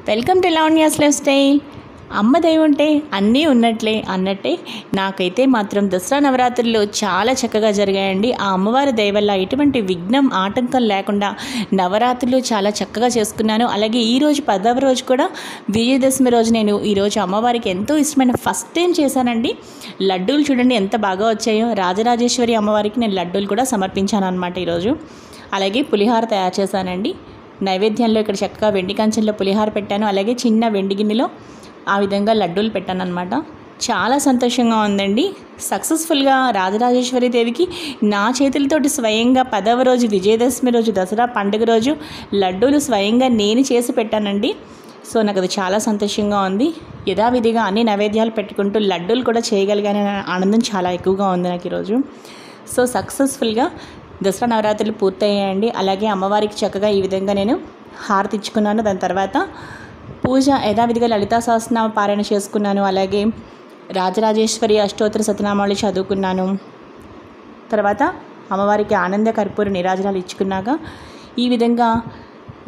Welcome to Lavanya's life style. అమ్మ దయ ఉంటే అన్నీ ఉన్నట్లే అన్నట్టే నాకైతే మాత్రం దసరా నవరాత్రులు చాలా చక్కగా జరిగాయండి. ఆ అమ్మవారి దయ వల్ల ఎటువంటి విఘ్నం ఆటంకం లేకుండా నవరాత్రులు చాలా చక్కగా చేసుకున్నాను. అలాగే ఈరోజు 10వ రోజు కూడా విజయదశమి రోజు నేను ఈరోజు అమ్మవారికి ఎంతో ఇష్టమైన ఫస్ట్ టైం చేశానండి. లడ్డూలు చూడండి ఎంత బాగా వచ్చాయో. రాజరాజేశ్వరి అమ్మవారికి నేను లడ్డూలు కూడా సమర్పించాను అనమాట ఈరోజు. అలాగే పులిహార తయారు చేశానండి. నైవేద్యంలో ఇక్కడ చక్కగా వెండి కంచెంలో పులిహార పెట్టాను. అలాగే చిన్న వెండి గిన్నెలో ఆ విధంగా లడ్డూలు పెట్టాను అనమాట. చాలా సంతోషంగా ఉందండి. సక్సెస్ఫుల్గా రాజరాజేశ్వరి దేవికి నా చేతులతోటి స్వయంగా 10వ రోజు విజయదశమి రోజు దసరా పండుగ రోజు లడ్డూలు స్వయంగా నేను చేసి పెట్టానండి. సో నాకు అది చాలా సంతోషంగా ఉంది. యథావిధిగా అన్ని నైవేద్యాలు పెట్టుకుంటూ లడ్డూలు కూడా చేయగలిగానే ఆనందం చాలా ఎక్కువగా ఉంది నాకు ఈరోజు. సో సక్సెస్ఫుల్గా దసరా నవరాత్రులు పూర్తయ్యాయండి. అలాగే అమ్మవారికి చక్కగా ఈ విధంగా నేను హారతి ఇచ్చుకున్నాను. దాని తర్వాత పూజ యథావిధిగా లలితా సహస్రనామ పారాయణ చేసుకున్నాను. అలాగే రాజరాజేశ్వరి అష్టోత్తర శతనామాలు చదువుకున్నాను. తర్వాత అమ్మవారికి ఆనంద కర్పూర నీరాజనాలు ఇచ్చుకున్నాక ఈ విధంగా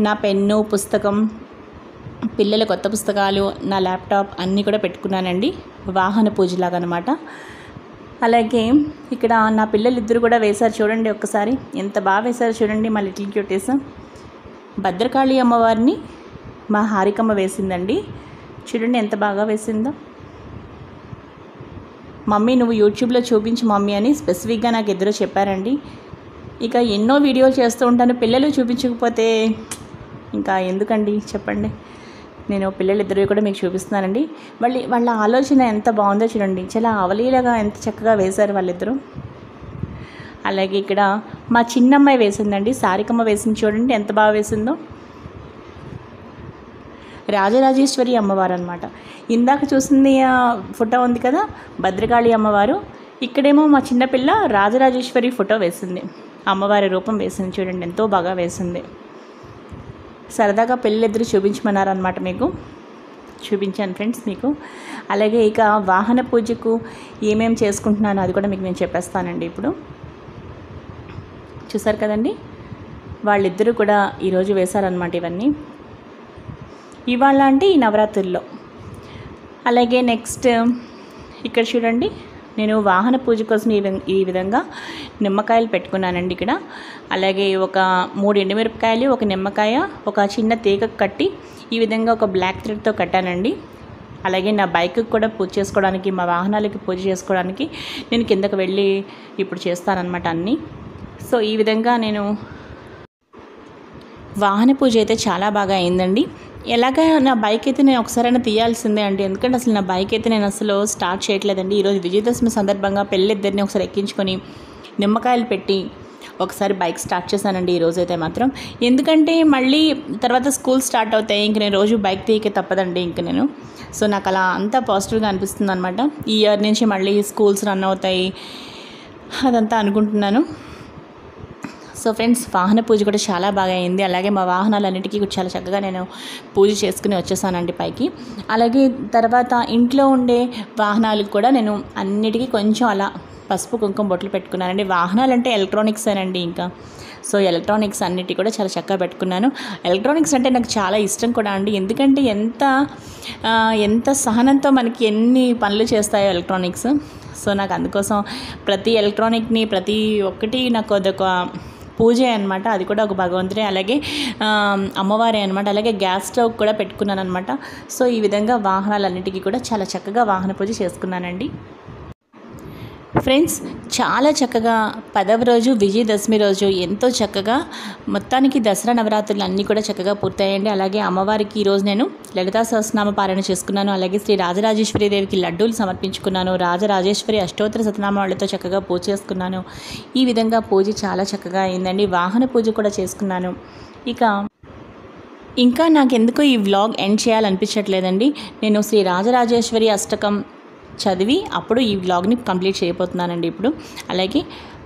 నా పెన్ను, పుస్తకం, పిల్లల కొత్త పుస్తకాలు, నా ల్యాప్టాప్ అన్నీ కూడా పెట్టుకున్నానండి. వాహన పూజలాగా అనమాట. అలాగే ఇక్కడ నా పిల్లలు ఇద్దరు కూడా వేశారు చూడండి. ఒక్కసారి ఎంత బాగా వేశారు చూడండి. మా లిటిల్ క్యూటీస్. భద్రకాళి అమ్మవారిని మా హారికమ్మ వేసిందండి. చూడండి ఎంత బాగా వేసిందో. మమ్మీ నువ్వు యూట్యూబ్లో చూపించు మమ్మీ అని స్పెసిఫిక్గా నాకు ఇద్దరు చెప్పారండి. ఇక ఎన్నో వీడియోలు చేస్తూ ఉంటాను, పిల్లలు చూపించకపోతే ఇంకా ఎందుకండి చెప్పండి. నేను పిల్లలిద్దరు కూడా మీకు చూపిస్తున్నానండి. వాళ్ళ ఆలోచన ఎంత బాగుందో చూడండి. చాలా అవలీలగా ఎంత చక్కగా వేశారు వాళ్ళిద్దరూ. అలాగే ఇక్కడ మా చిన్నమ్మాయి వేసిందండి. సారికమ్మ వేసింది చూడండి ఎంత బాగా వేసిందో. రాజరాజేశ్వరి అమ్మవారు అనమాట. ఇందాక చూసింది ఫోటో ఉంది కదా భద్రకాళి అమ్మవారు. ఇక్కడేమో మా చిన్నపిల్ల రాజరాజేశ్వరి ఫోటో వేసింది. అమ్మవారి రూపం వేసింది చూడండి ఎంతో బాగా వేసింది. సరదాగా పిల్లలిద్దరూ చూపించమన్నారనమాట. మీకు చూపించాను ఫ్రెండ్స్ మీకు. అలాగే ఇక వాహన పూజకు ఏమేమి చేసుకుంటున్నానో అది కూడా మీకు నేను చెప్పేస్తానండి. ఇప్పుడు చూసారు కదండి వాళ్ళిద్దరూ కూడా ఈరోజు వేశారనమాట ఇవన్నీ. ఇవాళ అంటే ఈ నవరాత్రుల్లో. అలాగే నెక్స్ట్ ఇక్కడ చూడండి నేను వాహన పూజ కోసం ఈ విధంగా నిమ్మకాయలు పెట్టుకున్నానండి ఇక్కడ. అలాగే ఒక 3 ఎండుమిరపకాయలు, ఒక నిమ్మకాయ, ఒక చిన్న తీగ కట్టి ఈ విధంగా ఒక బ్లాక్ థ్రెడ్తో కట్టానండి. అలాగే నా బైక్కి కూడా పూజ చేసుకోవడానికి, మా వాహనాలకి పూజ చేసుకోవడానికి నేను కిందకు వెళ్ళి ఇప్పుడు చేస్తానన్నమాట అన్నీ. సో ఈ విధంగా నేను వాహన పూజ అయితే చాలా బాగా అయిందండి. ఎలాగ నా బైక్ అయితే నేను ఒకసారైనా తీయాల్సిందే అండి. ఎందుకంటే అసలు నా బైక్ అయితే నేను అసలు స్టార్ట్ చేయట్లేదండి. ఈరోజు విజయదశమి సందర్భంగా పెళ్ళిద్దరిని ఒకసారి ఎక్కించుకొని నిమ్మకాయలు పెట్టి ఒకసారి బైక్ స్టార్ట్ చేశానండి ఈరోజైతే మాత్రం. ఎందుకంటే మళ్ళీ తర్వాత స్కూల్ స్టార్ట్ అవుతాయి. ఇంక నేను రోజు బైక్ తీయకే తప్పదండి ఇంక నేను. సో నాకు అలా అంతా పాజిటివ్గా అనిపిస్తుంది అనమాట. ఈ ఇయర్ నుంచి మళ్ళీ స్కూల్స్ రన్ అవుతాయి అదంతా అనుకుంటున్నాను. సో ఫ్రెండ్స్ వాహన పూజ కూడా చాలా బాగా అయింది. అలాగే మా వాహనాలన్నిటికీ కూడా చాలా చక్కగా నేను పూజ చేసుకుని వచ్చేసానండి పైకి. అలాగే తర్వాత ఇంట్లో ఉండే వాహనాలకు కూడా నేను అన్నిటికీ కొంచెం అలా పసుపు కుంకుమ బొట్లు పెట్టుకున్నానండి. వాహనాలు అంటే ఎలక్ట్రానిక్స్ అనండి ఇంకా. సో ఎలక్ట్రానిక్స్ అన్నిటి కూడా చాలా చక్కగా పెట్టుకున్నాను. ఎలక్ట్రానిక్స్ అంటే నాకు చాలా ఇష్టం కూడా అండి. ఎందుకంటే ఎంత సహనంతో మనకి ఎన్ని పనులు చేస్తాయో ఎలక్ట్రానిక్స్. సో నాకు అందుకోసం ప్రతి ఎలక్ట్రానిక్ని ప్రతి ఒక్కటి నాకు అదొక పూజే అనమాట. అది కూడా ఒక భగవంతుడే, అలాగే అమ్మవారే అనమాట. అలాగే గ్యాస్ స్టవ్ కూడా పెట్టుకున్నాను అనమాట. సో ఈ విధంగా వాహనాలన్నిటికీ కూడా చాలా చక్కగా వాహన పూజ చేసుకున్నానండి. ఫ్రెండ్స్ చాలా చక్కగా 10వ రోజు విజయదశమి రోజు ఎంతో చక్కగా మొత్తానికి దసరా నవరాత్రులు అన్నీ కూడా చక్కగా పూర్తయ్యండి. అలాగే అమ్మవారికి ఈరోజు నేను లలితా సహస్రనామ పారాయణ చేసుకున్నాను. అలాగే శ్రీ రాజరాజేశ్వరి దేవికి లడ్డూలు సమర్పించుకున్నాను. రాజరాజేశ్వరి అష్టోత్తర శతనామాలతో చక్కగా పూజ చేసుకున్నాను. ఈ విధంగా పూజ చాలా చక్కగా అయిందండి. వాహన పూజ కూడా చేసుకున్నాను. ఇంకా నాకెందుకో ఈ వ్లాగ్ ఎండ్ చేయాలనిపించట్లేదండి. నేను శ్రీ రాజరాజేశ్వరి అష్టకం చదివి అప్పుడు ఈ వ్లాగ్ని కంప్లీట్ చేయబోతున్నానండి ఇప్పుడు. అలాగే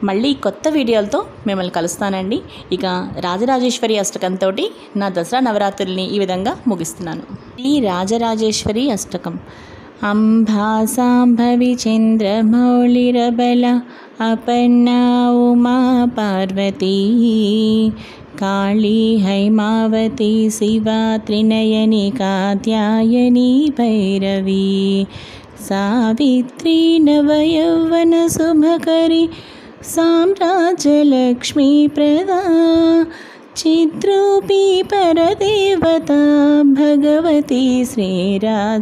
మళ్ళీ కొత్త వీడియోలతో మిమ్మల్ని కలుస్తానండి. ఇక రాజరాజేశ్వరి అష్టకంతో నా దసరా నవరాత్రుల్ని ఈ విధంగా ముగిస్తున్నాను. ఈ రాజరాజేశ్వరి అష్టకం. అంబా సాంభవి చంద్రమౌళిరబల అపర్ణా ఉమా పార్వతీ काली हैमावती शिवा त्रिनयनी कात्यायनी भैरवी सावित्री नवयौवनशुभकरी साम्राज्यलक्ष्मी प्रदा चिद्रूपी परदेवता भगवती श्रीराजराजेश्वरी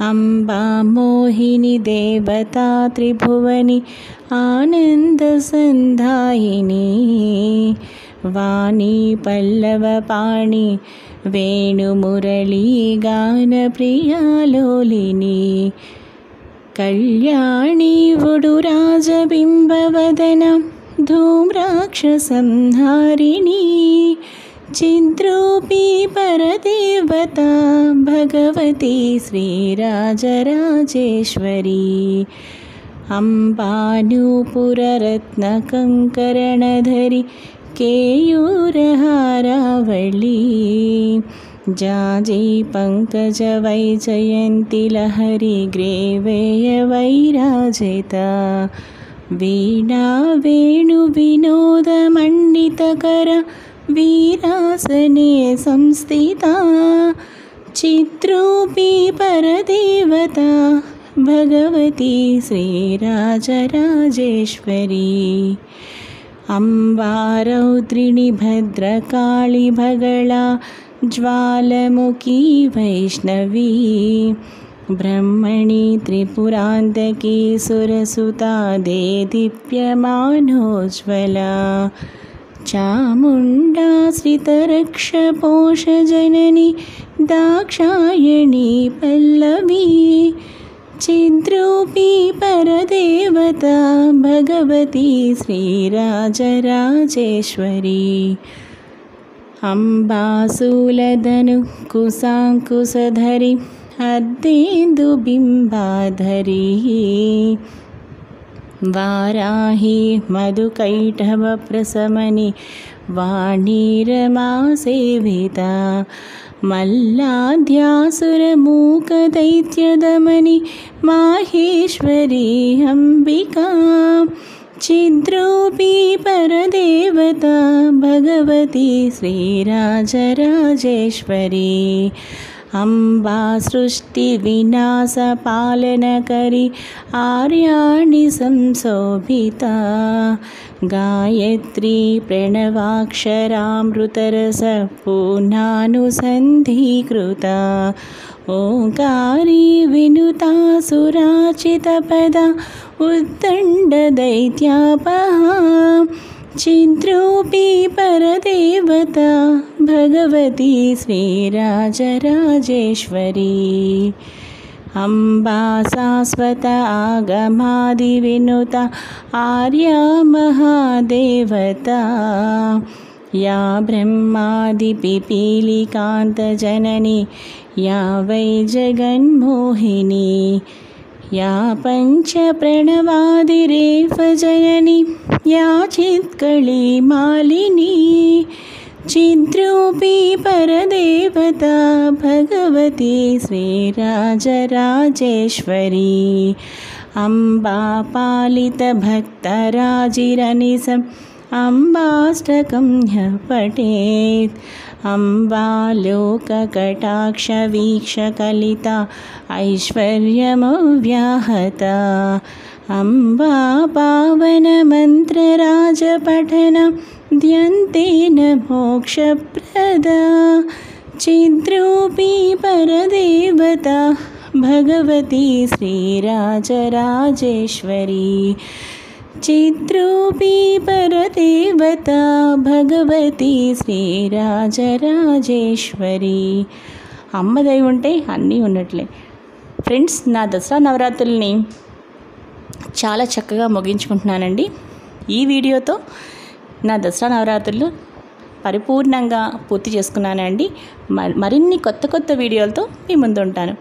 अम्बा मोहिनी देवता त्रिभुवनी आनन्दसन्धायिनी वाणी पल्लवपाणि वेणुमुरली गानप्रियालोलिनी कल्याणी वुडुराजबिम्बवदना धूम्राक्षसंहारिणी चिद्रूपी परदेवता भगवती श्रीराजराजेश्वरी अम्बानूपुररत्नकङ्करणधरी केयूरहारावळी जाजी पङ्कजवैजयन्ती लहरी ग्रेवेयवैराजिता वीणा वेणुविनोदमण्डितकर वीरासने संस्थिता चिद्रूपी परदेवता भगवती श्रीराजराजेश्वरी अम्बा रौद्रिणी भद्रकाली भगला ज्वालमुखी वैष्णवी ब्रह्मणि त्रिपुरान्तकी सुरसुता देदीप्यमानोज्ज्वला चामुण्डा श्रितरक्षपोषजननी दाक्षायणी पल्लवी चिद्रूपी परदेवता भगवती श्रीराजराजेश्वरी अम्बासूलधनु कुशाङ्कुशधरी अर्धेन्दुबिम्बाधरी वाराही मधुकैटभप्रशमनी वाणीरमा सेविता मल्लाद्यासुरमूकदैत्यदमनी माहेश्वरी अम्बिका चिद्रूपी परदेवता भगवती श्रीराजराजेश्वरी अम्बा सृष्टिविनाशपालनकरी आर्याणि संशोभिता गायत्री प्रणवाक्षरामृतरसपूर्णानुसन्धीकृता ओंकारी विनुता सुराचितपदा उद्दण्डदैत्यापहा चिद्रूपी परदेवता भगवती श्रीराजराजेश्वरी अम्बा शाश्वत आगमादिविनुता आर्या महादेवता या ब्रह्मादिपिपीलिकान्तजननी या वै जगन्मोहिनी या पञ्चप्रणवादिरेफजननी या चित्कली मालिनी चिद्रूपी परदेवता भगवती श्रीराजराजेश्वरी अम्बा पालितभक्तराजिरनिशम् अम्बाष्टकं ह्यः पठेत् अम्बा लोककटाक्षवीक्षकलिता ऐश्वर्यमव्याहता अम्बा पावनमन्त्रराजपठनं ध्यन्तेन मोक्षप्रदा चिद्रूपी परदेवता भगवती श्रीराजराजेश्वरी चिद्रूपी परदेवता भगवती శ్రీరాజరాజేశ్వరి అమ్మ దయ ఉంటే అన్నీ ఉన్నట్లే. ఫ్రెండ్స్, నా దసరా నవరాత్రుల్ని చాలా చక్కగా ముగించుకుంటున్నానండి. ఈ వీడియోతో నా దసరా నవరాత్రులు పరిపూర్ణంగా పూర్తి చేసుకున్నానండి. మరిన్ని కొత్త వీడియోలతో మీ ముందు ఉంటాను.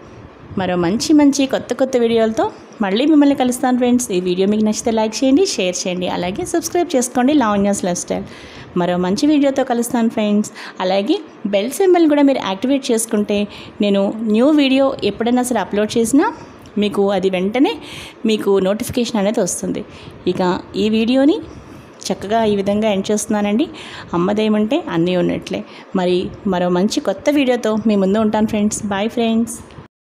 మరో మంచి కొత్త వీడియోలతో మళ్ళీ మిమ్మల్ని కలుస్తాను ఫ్రెండ్స్. ఈ వీడియో మీకు నచ్చితే లైక్ చేయండి, షేర్ చేయండి, అలాగే సబ్స్క్రైబ్ చేసుకోండి లావణ్యాస్ లైఫ్ స్టైల్. మరో మంచి వీడియోతో కలుస్తాను ఫ్రెండ్స్. అలాగే బెల్ సింబల్ కూడా మీరు యాక్టివేట్ చేసుకుంటే నేను న్యూ వీడియో ఎప్పుడైనా సరే అప్లోడ్ చేసినా మీకు అది వెంటనే మీకు నోటిఫికేషన్ అనేది వస్తుంది. ఇక ఈ వీడియోని చక్కగా ఈ విధంగా ఎండ్ చేస్తున్నానండి. అమ్మ దయ ఉంటే అన్నీ ఉన్నట్లే. మరి మరో మంచి కొత్త వీడియోతో మీ ముందు ఉంటాను ఫ్రెండ్స్. Bye friends.